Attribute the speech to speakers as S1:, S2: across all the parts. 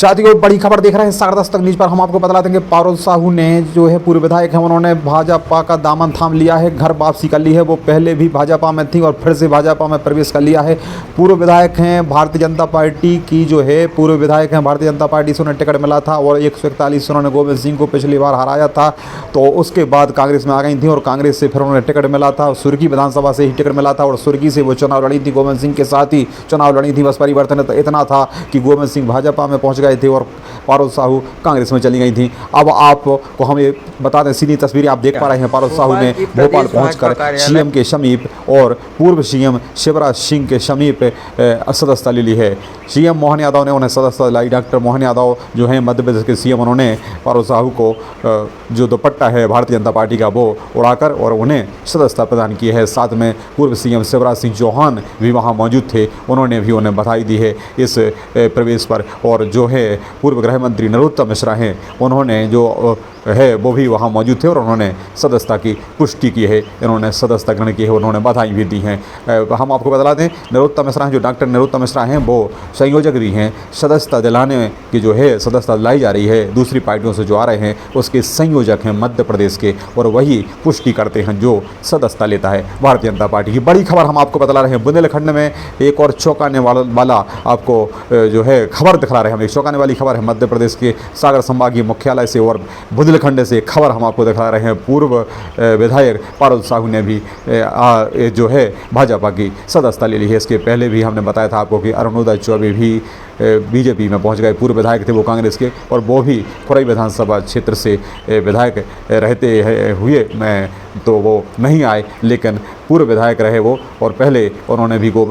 S1: साथियों बड़ी खबर देख रहे हैं सागर दस्तक न्यूज पर। हम आपको बता देंगे पारुल साहू ने जो है पूर्व विधायक हैं, उन्होंने भाजपा का दामन थाम लिया है, घर वापसी कर ली है। वो पहले भी भाजपा में थी और फिर से भाजपा में प्रवेश कर लिया है। पूर्व विधायक हैं भारतीय जनता पार्टी की, जो है पूर्व विधायक हैं भारतीय जनता पार्टी से उन्हें टिकट मिला था और 141 उन्होंने गोविंद सिंह को पिछली बार हराया था। तो उसके बाद कांग्रेस में आ गई थी और कांग्रेस से फिर उन्हें टिकट मिला था, सुर्खी विधानसभा से ही टिकट मिला था और सुर्खी से वो चुनाव लड़ी थी, गोविंद सिंह के साथ ही चुनाव लड़ी थी। बस परिवर्तन इतना था कि गोविंद सिंह भाजपा में पहुंच गए थे और पारुल साहू कांग्रेस में चली गई थी। अब आपको हम ये बता दें, सीधी तस्वीरें आप देख पा रहे हैं, पारुल साहू ने भोपाल पहुंचकर सीएम के समीप और पूर्व सीएम शिवराज सिंह के समीप सदस्यता ले ली है। सीएम मोहन यादव ने उन्हें सदस्यता दिलाई। डॉक्टर मोहन यादव जो हैं मध्य प्रदेश के सीएम, उन्होंने पारुल साहू को जो दुपट्टा है भारतीय जनता पार्टी का वो उड़ाकर और उन्हें सदस्यता प्रदान की है। साथ में पूर्व सीएम शिवराज सिंह चौहान भी वहाँ मौजूद थे, उन्होंने भी उन्हें बधाई दी है इस प्रवेश पर। और जो है पूर्व गृह मंत्री नरोत्तम मिश्रा हैं, उन्होंने जो है वो भी वहाँ मौजूद थे और उन्होंने सदस्यता की पुष्टि की है, इन्होंने सदस्यता ग्रहण की है, उन्होंने बधाई भी दी हैं। हम आपको बता दें नरोत्तम मिश्रा हैं, जो डॉक्टर नरोत्तम मिश्रा हैं वो संयोजक भी हैं। सदस्यता दिलाने की जो है सदस्यता दिलाई जा रही है दूसरी पार्टियों से जो आ रहे हैं उसके संयोजक हैं मध्य प्रदेश के, और वही पुष्टि करते हैं जो सदस्यता लेता है भारतीय जनता पार्टी की। बड़ी खबर हम आपको बता रहे हैं, बुंदेलखंड में एक और चौंकाने वाला आपको जो है खबर दिखा रहे हैं हम। एक चौंकाने वाली खबर है मध्य प्रदेश के सागर संभागीय मुख्यालय से और बुंदेलखंड से खबर हम आपको दिखा रहे हैं। पूर्व विधायक पारुल साहू ने भी जो है भाजपा की सदस्यता ले ली है। इसके पहले भी हमने बताया था आपको कि अरुणोदय चौबे भी बीजेपी में पहुंच गए। पूर्व विधायक थे वो कांग्रेस के और वो भी खुरई विधानसभा क्षेत्र से विधायक रहते हुए मैं तो वो नहीं आए, लेकिन पूर्व विधायक रहे वो, और पहले उन्होंने भी वो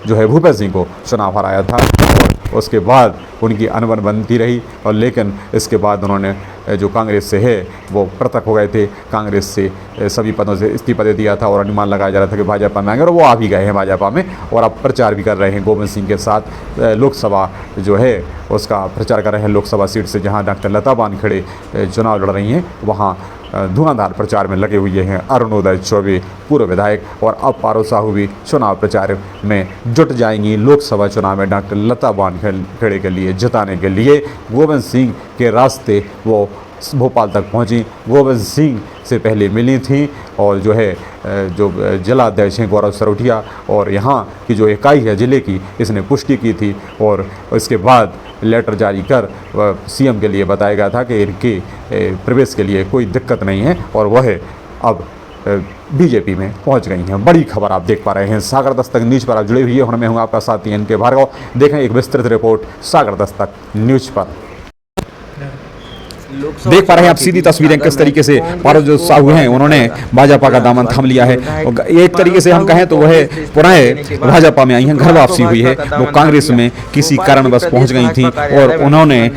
S1: जो है भूपेश सिंह को चुनाव हराया था और उसके बाद उनकी अनबन बनती रही। और लेकिन इसके बाद उन्होंने जो कांग्रेस से है वो पृथक हो गए थे, कांग्रेस से सभी पदों से इस्तीफा दे दिया था और अनुमान लगाया जा रहा था कि भाजपा में आएंगे और वो आ भी गए हैं भाजपा में और अब प्रचार भी कर रहे हैं गोविंद सिंह के साथ। लोकसभा जो है उसका प्रचार कर रहे हैं, लोकसभा सीट से जहां डॉक्टर लता वानखेड़े चुनाव लड़ रही हैं वहाँ धुआंधार प्रचार में लगे हुए हैं अरुणोदय चौबे पूर्व विधायक, और अब पारुल साहू भी चुनाव प्रचार में जुट जाएंगी। लोकसभा चुनाव में डॉक्टर लता वानखेड़े के लिए जिताने के लिए गोविंद सिंह के रास्ते वो भोपाल तक पहुंची। गोविंद सिंह से पहले मिली थी और जो है जो जिला अध्यक्ष हैं गौरव सरोठिया और यहाँ की जो इकाई है जिले की, इसने पुष्टि की थी और इसके बाद लेटर जारी कर सीएम के लिए बताया गया था कि इनके प्रवेश के लिए कोई दिक्कत नहीं है और वह अब बीजेपी में पहुंच गई हैं। बड़ी खबर आप देख पा रहे हैं, सागर दस्तक न्यूज पर आप जुड़े हुए हैं। मैं हूं आपका साथी एनके भार्गव। देखें एक विस्तृत रिपोर्ट सागर दस्तक न्यूज पर। देख पा रहे हैं आप सीधी तस्वीरें किस तरीके से पारुल साहू हैं, उन्होंने भाजपा का दामन थाम लिया है। एक तरीके से हम कहें तो वह पुनः भाजपा में आई हैं, घर वापसी हुई है। वो कांग्रेस में किसी कारणवश पहुंच गई थी और उन्होंने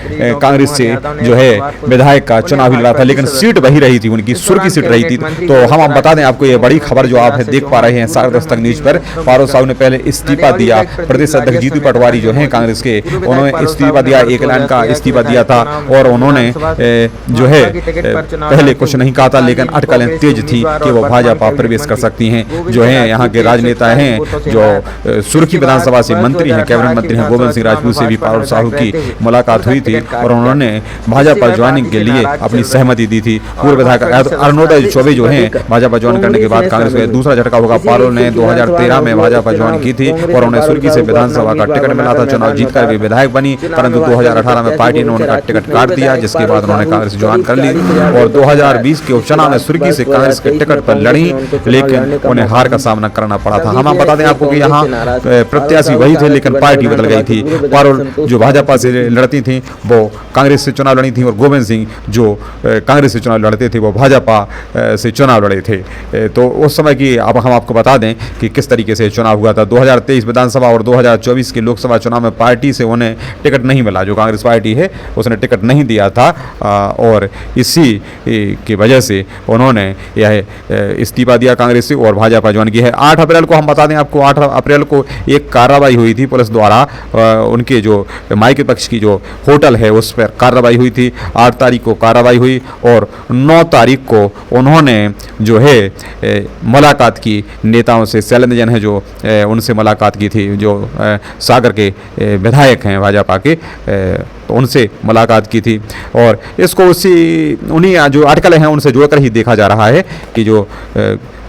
S1: कांग्रेस से जो है विधायक का चुनाव भी लड़ा था, लेकिन सीट वही रही थी, उनकी सुर्खी सीट रही थी। तो हम बता दें आपको ये बड़ी खबर जो आप देख पा रहे हैं सागर दस्तक न्यूज पर। पारुल साहू ने पहले इस्तीफा दिया, प्रदेश अध्यक्ष जीतू पटवारी जो है कांग्रेस के, उन्होंने इस्तीफा दिया, एक लाइन का इस्तीफा दिया था और उन्होंने जो है पहले कुछ नहीं कहा था, लेकिन अटकलें तेज थी कि वो भाजपा प्रवेश कर सकती हैं। जो है यहाँ के राजनेता हैं, जो सुर्खी विधानसभा से मंत्री हैं, कैबिनेट मंत्री हैं गोविंद सिंह राजपूत से भी पारुल साहू की मुलाकात हुई थी और उन्होंने भाजपा ज्वाइनिंग के लिए अपनी सहमति दी थी। पूर्व विधायक अरुणोदय चौबे जो हैं भाजपा ज्वाइन करने के बाद कांग्रेस में दूसरा झटका होगा। पारुल ने 2013 में भाजपा ज्वाइन की थी और उन्हें सुर्खी से विधानसभा का टिकट मिला था, चुनाव जीतकर भी विधायक बनी, परंतु 2018 में पार्टी ने उनका टिकट काट दिया, जिसके बाद उन्होंने कांग्रेस ज्वाइन कर ली और 2020 के उपचुनाव में सुर्खी से कांग्रेस के टिकट पर लड़ी, लेकिन उन्हें हार का सामना करना पड़ा था। हम बता दें आपको कि यहाँ प्रत्याशी वही थे लेकिन पार्टी बदल गई थी। पारुल जो भाजपा से लड़ती थी वो कांग्रेस से चुनाव लड़ी थी और गोविंद सिंह जो कांग्रेस से चुनाव लड़ते थे वो भाजपा से चुनाव लड़े थे। तो उस समय की अब हम आपको बता दें कि किस तरीके से चुनाव हुआ था। 2023 विधानसभा और 2024 के लोकसभा चुनाव में पार्टी से उन्हें टिकट नहीं मिला, जो कांग्रेस पार्टी है उसने टिकट नहीं दिया था और इसी की वजह से उन्होंने यह इस्तीफा दिया कांग्रेस से और भाजपा ज्वाइन की है। 8 अप्रैल को हम बता दें आपको, 8 अप्रैल को एक कार्रवाई हुई थी पुलिस द्वारा, उनके जो मायके पक्ष की जो होटल है उस पर कार्रवाई हुई थी। 8 तारीख को कार्रवाई हुई और 9 तारीख को उन्होंने जो है मुलाकात की नेताओं से, शैलेंद्र जैन है जो उनसे मुलाकात की थी, जो सागर के विधायक हैं भाजपा के, तो उनसे मुलाकात की थी। और इसको उन्हीं जो अटकलें हैं उनसे जोड़कर ही देखा जा रहा है कि जो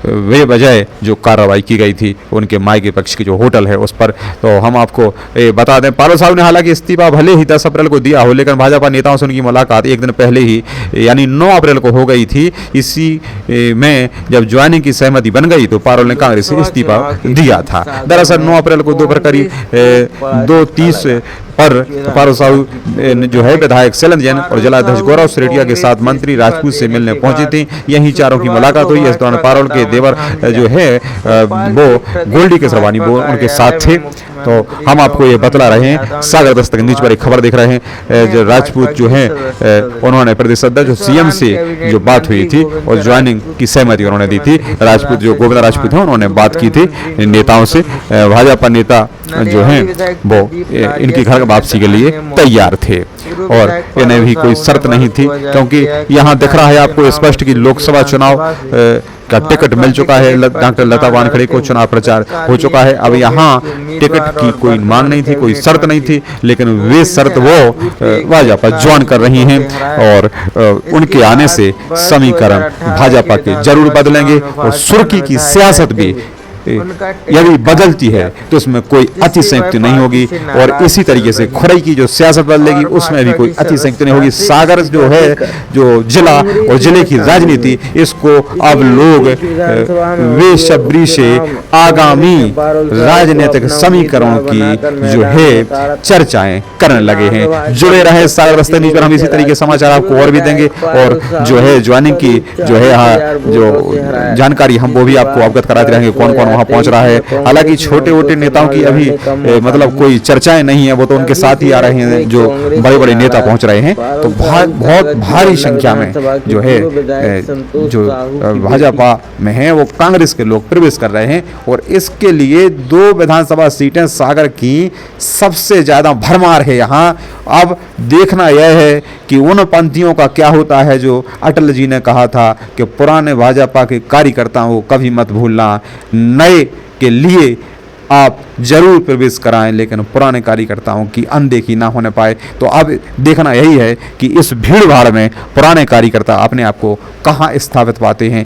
S1: वे बजाय जो कार्रवाई की गई थी उनके मायके पक्ष की जो होटल है उस पर। तो हम आपको बता दें, पारोल साहब ने हालांकि इस्तीफा भले ही 10 अप्रैल को दिया हो, लेकिन भाजपा नेताओं से उनकी मुलाकात एक दिन पहले ही यानी 9 अप्रैल को हो गई थी। इसी में जब ज्वाइनिंग की सहमति बन गई तो पारोल ने कांग्रेस से इस्तीफा दिया था। दरअसल 9 अप्रैल को दोपहर करीब 2:30 पर पारोल साहब जो है विधायक शैलेंद्र जैन और जिलाध्यक्ष गौरव सरेटिया के साथ मंत्री राजपूत से मिलने पहुंचे थे। यहीं चारों की मुलाकात हुई। इस दौरान पारोल के देवर जो है वो गोल्डी के सरवानी वो उनके साथ थे। तो हम आपको ये बतला रहे हैं, सागर दस्तक न्यूज पर एक खबर देख रहे हैं। जो राजपूत जो है उन्होंने प्रदेश अध्यक्ष जो सीएम से जो बात हुई थी और ज्वाइनिंग की सहमति उन्होंने दी थी। राजपूत जो गोविंद राजपूत है उन्होंने बात की थी नेताओं से। भाजपा नेता जो हैं वो इनकी घर वापसी के लिए तैयार थे और इन्हें भी कोई शर्त नहीं थी, क्योंकि यहाँ दिख रहा है आपको स्पष्ट कि लोकसभा चुनाव का टिकट मिल चुका है। डॉक्टर लता वानखेड़े को चुनाव प्रचार हो चुका है। अब यहाँ टिकट की कोई मांग नहीं थी, कोई शर्त नहीं थी, लेकिन वे शर्त वो भाजपा ज्वाइन कर रही हैं और उनके आने से समीकरण भाजपा के जरूर बदलेंगे और सुर्खी की सियासत भी यदि बदलती है तो उसमें कोई अतिशयोक्ति नहीं होगी और इसी तरीके से खुरई की जो सियासत बदलेगी उसमें भी कोई अतिशयोक्ति नहीं होगी। सागर जो है जो जिला और जिले की राजनीति, इसको अब लोग बेसब्री से आगामी राजनीतिक समीकरणों की जो है चर्चाएं करने लगे हैं। जुड़े रहे सागर दस्तक न्यूज पर, हम इसी तरीके समाचार आपको और भी देंगे और जो है ज्वाइनिंग की जो है जो जानकारी हम वो भी आपको अवगत कराते रहेंगे, कौन कौन वहां पहुंच रहा है। हालांकि छोटे मोटे नेताओं की अभी मतलब कोई चर्चाएं नहीं है, वो तो उनके साथ ही आ रहे हैं, जो बड़े बड़े नेता पहुंच रहे हैं। तो बहुत भारी संख्या में जो है जो भाजपा में है वो कांग्रेस के लोग प्रवेश कर रहे हैं और इसके लिए 2 विधानसभा सीटें सागर की सबसे ज्यादा भरमार है यहाँ। अब देखना यह है कि उन पंथियों का क्या होता है जो अटल जी ने कहा था कि पुराने भाजपा के कार्यकर्ताओं को कभी मत भूलना, नए के लिए आप जरूर प्रवेश कराएं लेकिन पुराने कार्यकर्ताओं की अनदेखी ना होने पाए। तो अब देखना यही है कि इस भीड़ भाड़ में पुराने कार्यकर्ता अपने आप को कहां स्थापित पाते हैं।